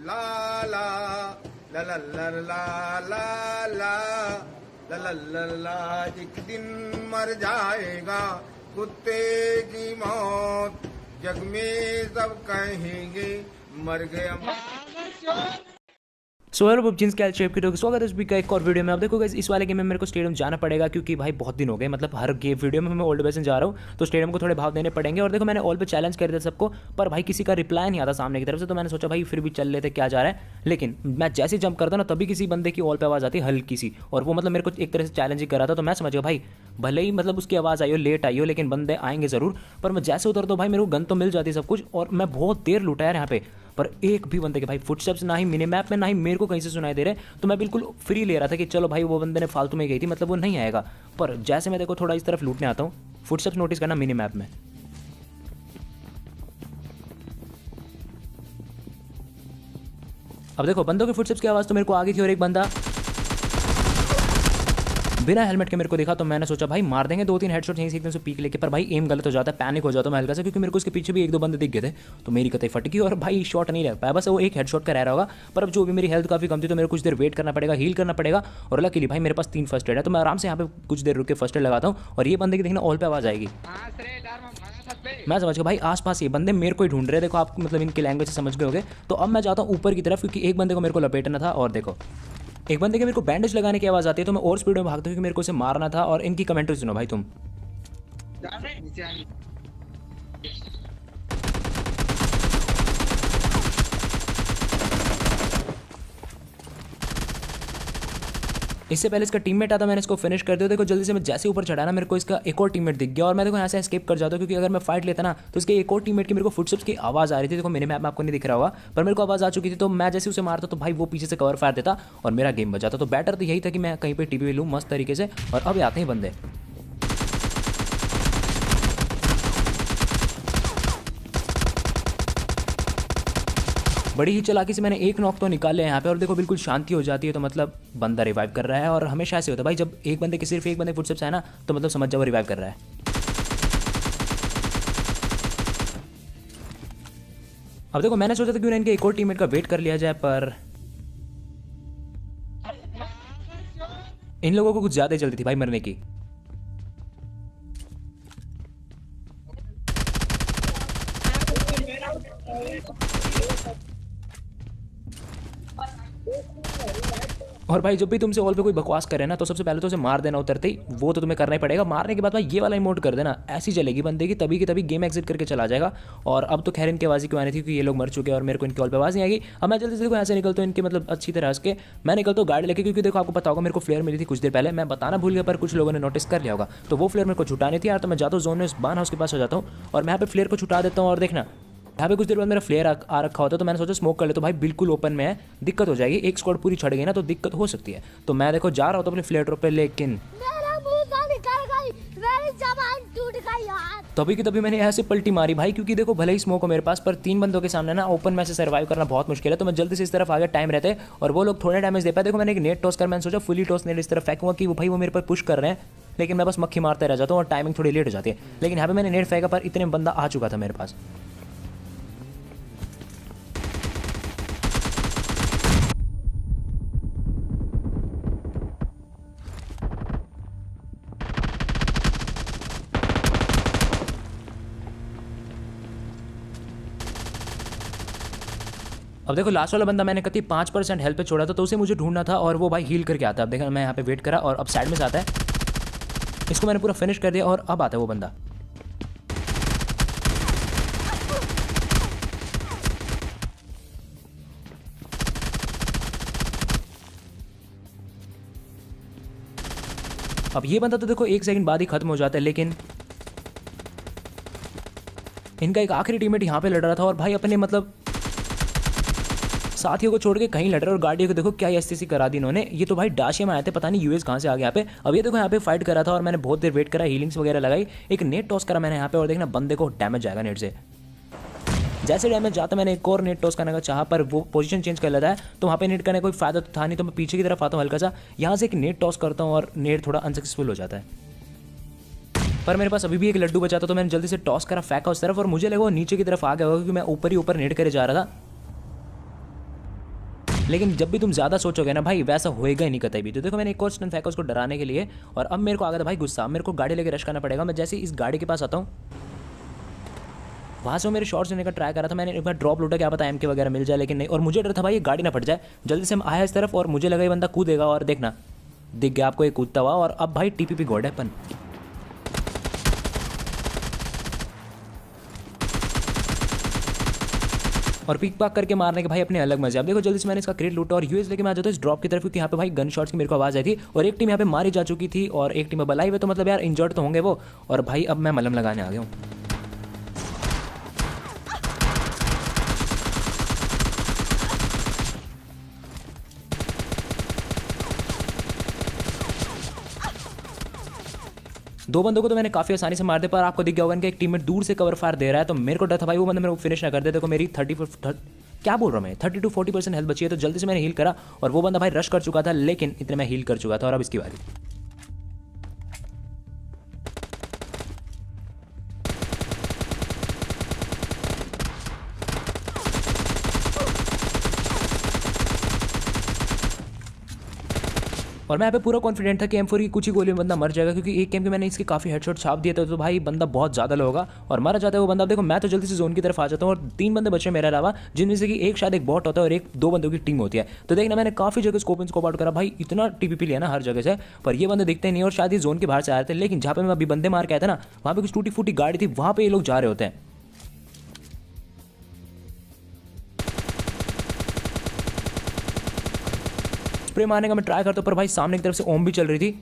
ला ला ला ला ला ला ला ला ला ला ला ला एक दिन मर जाएगा कुत्ते की मौत जग में सब कहेंगे मर गया। So hello PUBG scalp shape की स्वागत है इस वीक का एक और वीडियो में। आप देखो गाइस इस वाले गेम में मेरे को स्टेडियम जाना पड़ेगा क्योंकि भाई बहुत दिन हो गए, मतलब हर गेम वीडियो में मैं ओल्ड वेसन जा रहा हूँ तो स्टेडियम को थोड़े भाव देने पड़ेंगे। और देखो मैंने ऑल पे चैलेंज कर दिया सबको, पर भाई किसी का रिप्लाई नहीं आता सामने की तरफ से, तो मैंने सोचा भाई फिर भी चल लेते क्या जा रहा है। लेकिन मैं जैसे ही जंप करता ना तभी किसी बंदे की ऑल पे आवाज़ आती है हल्की सी, और वो मतलब मेरे को एक तरह से चैलेंज ही कर रहा था। तो मैं समझ गया भाई भले ही मतलब उसकी आवाज़ आई हो, लेट आई हो, लेकिन बंदे आएंगे ज़रूर। पर मैं जैसे उतरता हूँ भाई मेरे को गन तो मिल जाती है सब कुछ, और मैं बहुत देर लूटा यार यहाँ पे, पर एक भी बंदे के भाई फुटस्टेप्स ना ही मिनी मैप में ना ही मेरे को कहीं से सुनाई दे रहे। तो मैं बिल्कुल फ्री ले रहा था कि चलो भाई वो बंदे ने फालतू में गई थी, मतलब वो नहीं आएगा। पर जैसे मैं देखो थोड़ा इस तरफ लूटने आता हूँ, फुटस्टेप्स नोटिस करना मिनी मैप में। अब देखो बंदों के फुटस्टेप्स की आवाज़ तो मेरे को आगे थी, और एक बंदा बिना हेलमेट के मेरे को देखा, तो मैंने सोचा भाई मार देंगे 2-3 हेडशॉट यहीं से एकदम से पीक लेके। पर भाई एम गलत हो जाता है, पैनिक हो जाता हूं मैं हल्का सा, क्योंकि मेरे को उसके पीछे भी 1-2 बंदे दिख गए थे, तो मेरी कतई फट गई और भाई शॉट नहीं लग पाया, बस वो एक हेडशॉट का रह रहा होगा। पर अब जो भी मेरी हेल्थ काफ़ी कम थी तो मेरे को कुछ देर वेट करना पड़ेगा, हील करना पड़ेगा। और लकीली भाई मेरे पास 3 फर्स्ट एड है, तो मैं आराम से यहाँ पे कुछ देर रुक के फर्स्ट एड लगाता हूँ। और ये बंदे की देखना ऑल पे आवाज़ आएगी, मैं समझ गया भाई आसपास ये बंदे मेरे को ही ढूंढ रहे हैं। देखो आप मतलब इनकी लैंग्वेज से समझ गए होगे। तो अब मैं जाता हूँ ऊपर की तरफ, क्योंकि एक बंदे को मेरे को लपेटना था। और देखो एक बंदे के मेरे को बैंडेज लगाने की आवाज़ आती है, तो मैं और स्पीड में भागता हूँ क्योंकि मेरे को उसे मारना था। और इनकी कमेंट्री सुनो भाई तुम। इससे पहले इसका टीममेट आता, मैंने इसको फिनिश कर दिया। देखो जल्दी से मैं जैसे ऊपर चढ़ा ना मेरे को इसका एक और टीममेट दिख गया, और मैं देखो यहाँ से एस्केप कर जाता हूँ, क्योंकि अगर मैं फाइट लेता ना तो इसके एक और टीममेट की मेरे को फुटस्टेप्स की आवाज़ आ रही थी। देखो मेरे मैप में आपको नहीं दिख रहा होगा, पर मेरे को आवाज़ आ चुकी थी। तो मैं जैसे उसे मारता तो भाई वो पीछे से कवर फायर देता और मेरा गेम बच जाता। तो बेटर तो यही था कि मैं कहीं पर टीपी लूँ मस्त तरीके से। और अब आते हैं बंदे, बड़ी ही चालाकी से मैंने एक नॉक तो निकाल लिया यहाँ पे। और देखो बिल्कुल शांति हो जाती है, तो मतलब बंदा रिवाइव कर रहा है। और हमेशा ऐसे होता है भाई, जब एक बंदे के सिर्फ एक बंदे फुटस्टेप्स है ना, तो मतलब समझ जाओ रिवाइव कर रहा है। अब देखो मैंने सोचा था क्यों ना इनके एक और टीममेट का वेट कर लिया जाए, पर इन लोगों को कुछ ज्यादा ही जल्दी थी भाई मरने की। और भाई जब भी तुमसे ऑल पे कोई बकवास करे ना, तो सबसे पहले तो उसे मार देना उतरते ही, वो तो तुम्हें करना ही पड़ेगा। मारने के बाद भाई ये वाला इमोट कर देना, ऐसी चलेगी बंदे की, तभी की तभी गेम एग्जिट करके चला जाएगा। और अब तो खैर इनकी आवाज़ क्यों आनी थी, क्योंकि ये लोग मर चुके हैं और मेरे को इनकी ऑल पे आवाज़ नहीं आएगी। अब मैं जल्दी से देखो ऐसे निकलता हूँ इनके मतलब अच्छी तरह हंस के मैं निकलता हूँ गाड़ी लेके, क्योंकि देखो आपको पता होगा मेरे को फ्लेयर मिली थी कुछ देर पहले, मैं बताना भूल गया, पर कुछ लोगों ने नोटिस कर लिया होगा। तो वो फ्लेयर मेरे को छुटानी थी यार, तो मैं जाता हूँ जोन में बान हाउस के पास हो जाता हूँ, और मैं यहाँ पे फ्लेयर को छुटा देता हूँ। और देखना यहाँ पे कुछ देर बाद मेरा फ्लेयर आ रखा होता है, तो मैंने सोचा स्मोक कर ले, तो भाई बिल्कुल ओपन में है, दिक्कत हो जाएगी, एक स्क्वाड पूरी छड़ गई ना तो दिक्कत हो सकती है। तो मैं देखो जा रहा होता अपने फ्लेयर ड्रॉप पे, लेकिन तभी की तभी मैंने ऐसे पलटी मारी भाई, क्योंकि देखो भले ही स्मोक हो मेरे पास, पर 3 बंदों के सामने ना ओपन में से सर्वाइव करना बहुत मुश्किल है। तो मैं जल्दी से इस तरफ आ गया, टाइम रहते और वो लोग थोड़े डैमेज दे पाए। देखो मैंने एक नेट टॉस कर, मैंने सोचा फुली टॉस नेट इस तरफ फेंकूंगा कि वो भाई वो मेरे पर पुश कर रहे हैं, लेकिन मैं बस मक्खी मारते रह जाता हूँ और टाइमिंग थोड़ी लेट हो जाती है। लेकिन यहाँ पे मैंने नेट फेंका, पर इतने बंदा आ चुका था मेरे पास। अब देखो लास्ट वाला बंदा मैंने कति 5% हेल्थ पे छोड़ा था, तो उसे मुझे ढूंढना था, और वो भाई हील करके आता है। अब देखा मैं यहाँ पे वेट करा, और अब साइड में से आता है, इसको मैंने पूरा फिनिश कर दिया, और अब आता है वो बंदा। अब ये बंदा तो देखो 1 सेकंड बाद ही खत्म हो जाता है, लेकिन इनका एक आखिरी टीममेट यहाँ पे लड़ रहा था, और भाई अपने मतलब साथियों को छोड़ के कहीं लड़ रहे, और गाड़ियों को देखो क्या एसटीसी करा दी इन्होंने। ये तो भाई डाशिया में आए थे, पता नहीं यूएस कहाँ से आ गया यहाँ पे। अब ये देखो यहाँ पे फाइट करा था, और मैंने बहुत देर वेट करा, हीलिंग्स वगैरह लगाई, एक नेट टॉस करा मैंने यहाँ पे, और देखना बंदे को डैमेज जाएगा नेट से। जैसे डैमेज जाता मैंने एक और नेट टॉस करने का चाहा, पर वो पोजीशन चेंज कर लेता है, तो वहाँ पे नेट करने कोई फायदा तो था नहीं। तो मैं पीछे की तरफ आता हूँ हल्का सा, यहाँ से एक नेट टॉस करता हूँ, और नेट थोड़ा अनसक्सेसफुल हो जाता है। पर मेरे पास अभी भी एक लड्डू बचा था, तो मैंने जल्दी से टॉस करा, फेंका उस तरफ, और मुझे लगा वो नीचे की तरफ आ गया होगा, क्योंकि मैं ऊपर ही ऊपर नेट करे जा रहा था। लेकिन जब भी तुम ज़्यादा सोचोगे ना भाई वैसा होएगा ही नहीं कतई भी। तो देखो मैंने एक और स्टन फेंका उसको डराने के लिए, और अब मेरे को आ गया था भाई गुस्सा। मेरे को गाड़ी लेके रश करना पड़ेगा। मैं जैसे ही इस गाड़ी के पास आता हूँ, वहाँ से वो मेरे शॉट्स लेने का ट्राई करा था। मैंने एक बार ड्रॉप लूटा, क्या पता एम के वगैरह मिल जाए, लेकिन नहीं। और मुझे डर था भाई ये गाड़ी ना फट जाए। जल्दी से हम आया इस तरफ और मुझे लगा ये बंदा कूदेगा, और देखना दिख गया आपको एक कूदता हुआ। और अब भाई टीपीपी गोड है अपन। और पिक पाक करके मारने के भाई अपने अलग मजे। अब देखो जल्दी से मैंने इसका क्रेट लूटा और यूएस लेके मैं आ जाता हूँ इस ड्रॉप की तरफ, क्योंकि यहाँ पे भाई गन शॉट्स की मेरे को आवाज़ आई थी। और एक टीम यहाँ पे मारी जा चुकी थी और एक टीम बलाई हुई, तो मतलब यार इंजर्ड तो होंगे वो। और भाई अब मैं मलम लगाने आ गया हूँ। दो बंदों को तो मैंने काफ़ी आसानी से मार दिया, पर आपको दिख गया होगा कि एक टीममेट दूर से कवर फायर दे रहा है। तो मेरे को डर था भाई वो बंदा मेरे को फिनिश ना कर दे। देखो मेरी 30 to 40% हेल्थ बची है। तो जल्दी से मैंने हील करा और वो बंदा भाई रश कर चुका था, लेकिन इतने मैं हील कर चुका था। और अब इसकी बारी। और मैं यहाँ पे पूरा कॉन्फिडेंट था कि M4 की कुछ ही गोली में बंदा मर जाएगा, क्योंकि एक गेम के मैंने इसके काफ़ी हेडशॉट छाप दिए थे। तो भाई बंदा बहुत ज़्यादा लो होगा और मारा जाता है वो बंदा। देखो मैं तो जल्दी से जोन की तरफ आ जाता हूँ और 3 बंदे बचे मेरे अलावा, जिनमें से कि एक शायद एक बॉट होता है और एक 2 बंदों की टीम होती है। तो देखना मैंने काफ़ी जगह स्कोप इन स्कोप आउट करा भाई, इतना टीपीपी लिया ना हर जगह से, पर ये बंदे दिखते नहीं और शायद ये जोन के बाहर से आ रहे थे। लेकिन जहाँ पे मैं अभी बंदे मार के आया था ना, वहाँ पे कुछ टूटी फूटी गाड़ी थी, वहाँ पे ये लोग जा रहे होते हैं। स्प्रे मारने का मैं ट्राई करता हूँ, पर भाई सामने की तरफ से ओम भी चल रही थी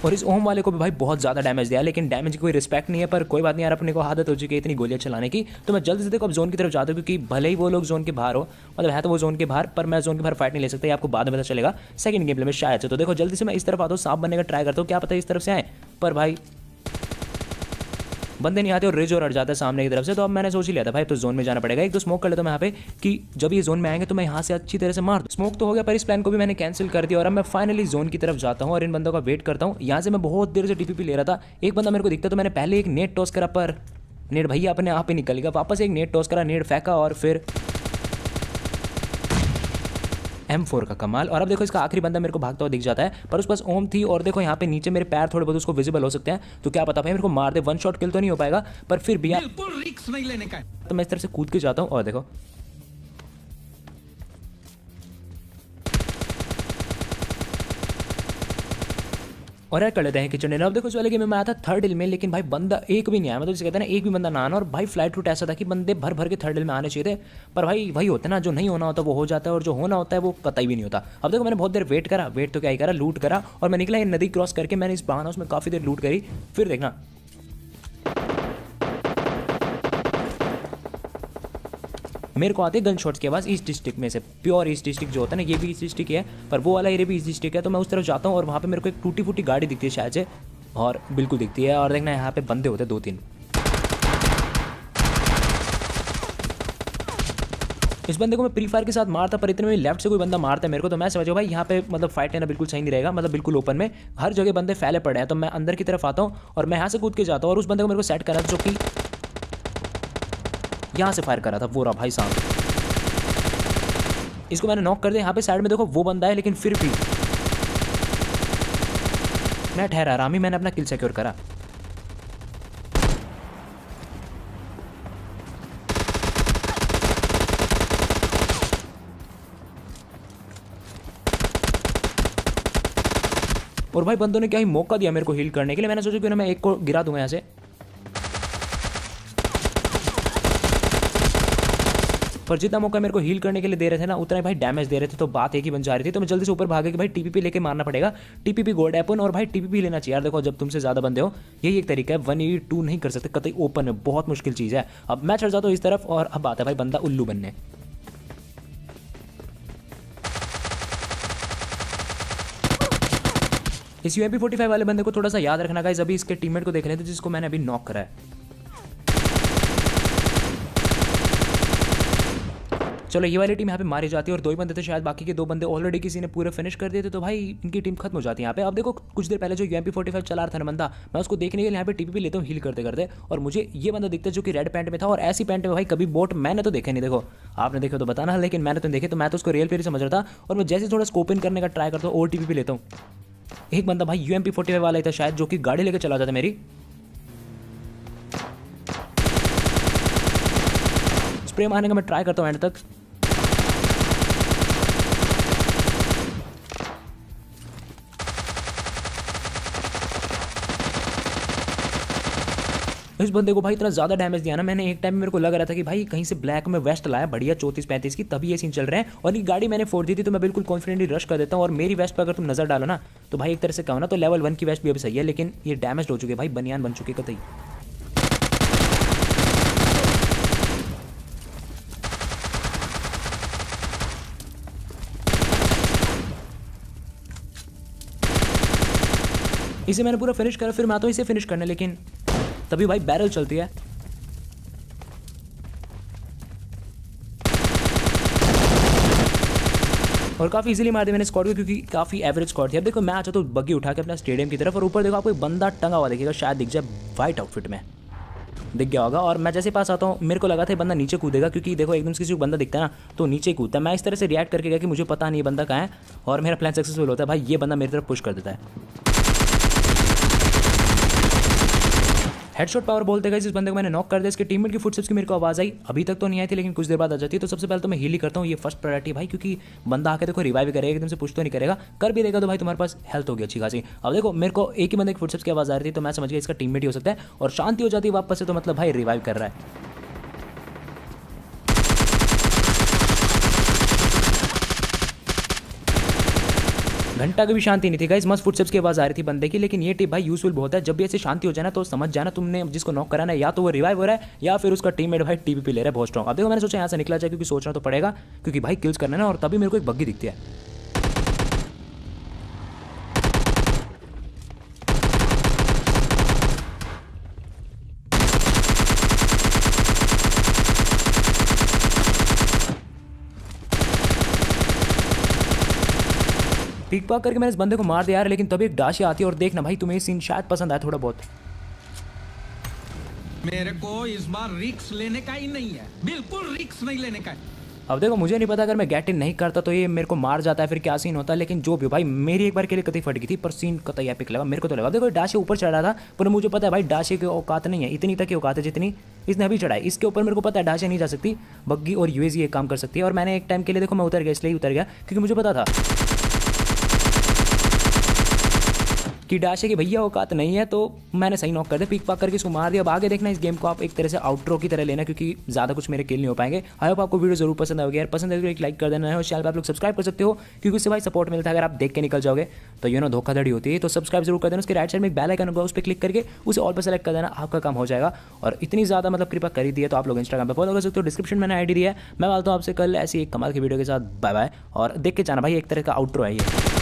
और इस ओम वाले को भी भाई बहुत ज़्यादा डैमेज दिया। लेकिन डैमेज की कोई रिस्पेक्ट नहीं है, पर कोई बात नहीं यार, अपने को आदत हो चुकी है इतनी गोलियां चलाने की। तो मैं जल्दी से देखो अब जोन की तरफ जाता हूँ, क्योंकि भले ही वो लोग जोन के बाहर हो, मतलब है तो वो जोन के बाहर, पर मैं जोन के बाहर फाइट नहीं ले सकता। ये आपको बाद में पता चलेगा सेकंड गेम प्ले में शायद से। तो देखो जल्दी से मैं इस तरफ आता हूँ, सांप बनने का ट्राई करता हूँ, क्या पता इस तरफ से आए, पर भाई बंदे नहीं आते और रेज और अड़ जाता है सामने की तरफ से। तो अब मैंने सोच ही लिया था भाई तो जोन में जाना पड़ेगा। एक तो स्मोक कर लेता हूं मैं यहाँ पे, कि जब ये जोन में आएंगे तो मैं यहाँ से अच्छी तरह से मार दूं। स्मोक तो हो गया, पर इस प्लान को भी मैंने कैंसिल कर दिया और अब मैं फाइनली जोन की तरफ जाता हूँ और इन बंदों का वेट करता हूँ। यहाँ से मैं बहुत देर से टीपीपी ले रहा था, एक बंदा मेरे को दिखता, तो मैंने पहले एक नेट टॉस करा, पर नेट भैया अपने आप ही निकल गया। वापस एक नेट टॉस करा, नेट फेंका और फिर M4 का कमाल। और अब देखो इसका आखिरी बंदा मेरे को भागता हुआ दिख जाता है, पर उसके पास ओम थी और देखो यहाँ पे नीचे मेरे पैर थोड़े बहुत उसको विजिबल हो सकते हैं। तो क्या पता भाई मेरे को मार दे, 1 शॉट किल तो नहीं हो पाएगा, पर फिर भी बिल्कुल रिस्क नहीं लेने का। तो मैं इस तरह से कूद के जाता हूँ और देखो और यार कर लेते हैं किचन डिनर। अब देखो इस वाले गेम में आया था थर्ड हिल में, लेकिन भाई बंदा एक भी नहीं आया। मतलब जिसे कहते हैं ना एक भी बंदा ना आना। और भाई फ्लाइट रूट ऐसा था कि बंदे भर भर के थर्ड हिल में आने चाहिए थे, पर भाई वही होता है ना, जो नहीं होना होता वो हो जाता है और जो होना होता है वो कतई भी नहीं होता। अब देखो मैंने बहुत देर वेट करा, वेट तो क्या ही करा, लूट करा और मैं निकला ये नदी क्रॉस करके। मैंने इस बहाना उसमें काफ़ी देर लूट करी। फिर देखना मेरे को आते हैं गन शॉट्स के आवाज़ ईस्ट डिस्ट्रिक्ट में से, प्योर ईस्ट डिस्ट्रिक्ट जो होता है ना, ये भी ईस्ट डिस्ट्रिक्ट है, पर वो वाला एरिया भी ईस्ट डिस्ट्रिक्ट है। तो मैं उस तरफ जाता हूँ और वहाँ पे मेरे को एक टूटी फूटी गाड़ी दिखती है शायद से, और बिल्कुल दिखती है। और देखना यहाँ पे बंदे होते हैं 2-3। इस बंदे को मैं प्री फायर के साथ मारता, पर इतने में लेफ्ट से कोई बंदा मारता है मेरे को। तो मैं समझो भाई यहाँ पे मतलब फाइट लेना बिल्कुल सही नहीं रहेगा, मतलब बिल्कुल ओपन में हर जगह बंदे फैले पड़े हैं। तो मैं अंदर की तरफ आता हूँ और मैं यहाँ से कूद के जाता हूँ और उस बंदे को मेरे को सेट करा, जो कि यहाँ से फायर करा था, वो रहा भाई साहब। इसको मैंने नॉक कर दिया। यहाँ पे साइड में देखो वो बंदा है, लेकिन फिर भी मैं ठहरा आराम ही, मैंने अपना किल सिक्योर करा। और भाई बंदों ने क्या ही मौका दिया मेरे को हील करने के लिए। मैंने सोचा कि ना मैं एक को गिरा दूंगा यहाँ से, पर जितना मौका मेरे को हील करने के लिए दे रहे थे ना, उतना ही भाई डैमेज दे रहे थे। तो बात एक ही बन जा रही थी। तो मैं जल्दी से ऊपर भागे कि भाई टीपीपी लेके मारना पड़ेगा, टीपीपी गोल्ड एपन। और भाई टीपीपी लेना चाहिए यार। देखो जब तुमसे ज़्यादा बंदे हो, यही एक तरीका है। 1v2 नहीं कर सकते कतई ओपन में, बहुत मुश्किल चीज़ है। अब मैं चढ़ जाता हूँ इस तरफ और अब आता है भाई बंदा उल्लू बनने। इस UMP45 वाले बंदे को थोड़ा सा याद रखना गाइस। अभी इसके टीममेट को देख रहे थे जिसको मैंने अभी नॉक करा है। चलो ये वाली टीम यहाँ पे मारी जाती है और 2 ही बंदे थे शायद, बाकी के 2 बंदे ऑलरेडी किसी ने पूरे फिनिश कर दिए थे, तो भाई इनकी टीम खत्म हो जाती है यहाँ पे। अब देखो कुछ देर पहले जो UMP45 चला रहा था ना बंदा, मैं उसको देखने के लिए यहाँ पे TP लेता हूँ हील करते करते, और मुझे ये बंदा दिखता है जो कि रेड पैंट में था, और ऐसी पैंट में भाई कभी बोट मैंने तो देखे नहीं। देखो आपने देखे तो बताना, लेकिन मैंने तो देखे, तो मैं तो उसको रियल प्लेयर समझ रहा था, और मैं जैसे थोड़ा स्कोप इन करने का ट्राई करता हूँ और TP लेता हूँ। एक बंदा भाई UMP45 वाला ही था शायद, जो कि गाड़ी लेके चला जाता मेरी। स्प्रे मारने का मैं ट्राई करता हूँ एंड तक। इस बंदे को भाई इतना ज़्यादा डैमेज दिया ना मैंने, एक टाइम में मेरे को लग रहा था कि भाई कहीं से ब्लैक में वेस्ट लाया बढ़िया 34-35 की, तभी ये सीन चल रहे हैं। और ये गाड़ी मैंने फोड़ दी थी, तो मैं बिल्कुल कॉन्फिडेंटली रश कर देता हूँ, और मेरी वेस्ट पर अगर तुम नजर डालो ना तो भाई एक तरह से कहो ना तो लेवल 1 की वेस्ट भी अभी सही है, लेकिन ये डैमेज हो चुके भाई, बनियान बन चुके कतई। इसे मैंने पूरा फिनिश करा, फिर मैं तो इसे फिनिश करने, लेकिन तभी भाई बैरल चलती है। और काफ़ी इजीली मार दिया मैंने स्क्वाड को, क्योंकि काफ़ी एवरेज स्क्वाड थी। अब देखो मैं आ चाहता हूँ बग्गी उठा के अपना स्टेडियम की तरफ, और ऊपर देखो आपको एक बंदा टंगा हुआ दिखेगा, शायद दिख जाए वाइट आउटफिट में, दिख गया होगा। और मैं जैसे पास आता हूँ मेरे को लगा था बंदा नीचे कूदेगा, क्योंकि देखो एकदम से किसी को बंदा दिखता है ना तो नीचे कूदता है। मैं इस तरह से रिएक्ट करके गया कि मुझे पता नहीं बंदा कहाँ है, और मेरा प्लान सक्सेसफुल होता है। भाई ये बंदा मेरी तरफ पुश कर देता है। हेडशॉट पावर बोलते गए इस बंदे को मैंने नॉक कर दिया। इसके टीममेट की फुटस्टेप्स की मेरे को आवाज़ आई, अभी तक तो नहीं आई थी लेकिन कुछ देर बाद आ जाती है। तो सबसे पहले तो मैं हील ही करता हूँ, ये फर्स्ट प्रायोरिटी भाई, क्योंकि बंदा आके देखो रिवाइव करेगा, एकदम से पुश तो नहीं करेगा, कर भी देगा तो भाई तुम्हारे पास हेल्थ होगी अच्छी खासी। अब देखो मेरे को एक ही बंदे की फुटस्टेप्स की आवाज़ आ रही थी, तो मैं समझ गया इसका टीममेट ही हो सकता है, और शांति हो जाती है वापस से, तो मतलब भाई रिवाइव कर रहा है। घंटा की भी शांति नहीं थी गाइस, मस्त फुटस्टेप्स की आवाज़ आ रही थी बंदे की। लेकिन ये टिप भाई यूजफुल बहुत है, जब भी ऐसे शांति हो जाए ना तो समझ जाना तुमने जिसको नॉक कराना है या तो वो रिवाइव हो रहा है या फिर उसका टीममेट भाई TP ले रहा है बहुत स्ट्रॉन्ग। अब देखो मैंने सोचा यहाँ से निकला जाए, क्योंकि सोचना तो पड़ेगा, क्योंकि भाई किल्स करना है ना, और तभी मेरे को एक बग्गी दिखती है। पीक पाक करके मैंने इस बंदे को मार दिया यार, लेकिन तभी एक डाशी आती है, और देखना भाई तुम्हें सीन शायद पसंद आया थोड़ा बहुत। मेरे को इस बार रिस्क लेने का ही नहीं है, बिल्कुल रिस्क नहीं लेने का है। अब देखो मुझे नहीं पता अगर मैं गेट इन नहीं करता तो ये मेरे को मार जाता है, फिर क्या सीन होता है, लेकिन जो भी भाई मेरी एक बार के लिए कतई फट गई थी, पर सीन कतई एपिक लगा मेरे को तो लगा। देखो डाशे ऊपर चढ़ा था, पर मुझे पता है भाई डाशे की औकात नहीं है, इतनी तक की औकात है जितनी इसने अभी चढ़ाई। इसके ऊपर मेरे को पता है डाशे नहीं जा सकती, बग्गी और UAZ एक काम कर सकती है। और मैंने एक टाइम के लिए देखो मैं उतर गया, इसलिए उतर गया क्योंकि मुझे पता था कि डाशे की भैया औकात नहीं है, तो मैंने सही नॉक कर दिया, पीक पाक करके इसको मार दिया। अब आगे देखना इस गेम को आप एक तरह से आउटरो की तरह लेना, क्योंकि ज़्यादा कुछ मेरे किल नहीं हो पाएंगे। आई होप आपको वीडियो जरूर पसंद आएगी यार, पसंद है तो एक लाइक कर देना है, और चैनल पर आप लोग सब्सक्राइब कर सकते हो, क्योंकि उससे भाई सपोर्ट मिलता है। अगर आप देख के निकल जाओगे तो धोखाधड़ी होती है, तो सब्सक्राइब जरूर कर देना। उसके राइट साइड में एक बेल आइकन होगा, उस पर क्लिक करके उसे ऑल पर सेलेक्ट कर देना, आपका काम हो जाएगा। और इतनी ज़्यादा मतलब कृपा करी दी है तो आप लोग इंस्टाग्राम पर फॉलो कर सकते हो, डिस्क्रिप्शन में मैंने ID दिया है। मैं बोलता हूँ आपसे कल ऐसी एक कमाल की वीडियो के साथ, बाय बाय। और देख के जाना भाई, एक तरह का आउटरो है ये।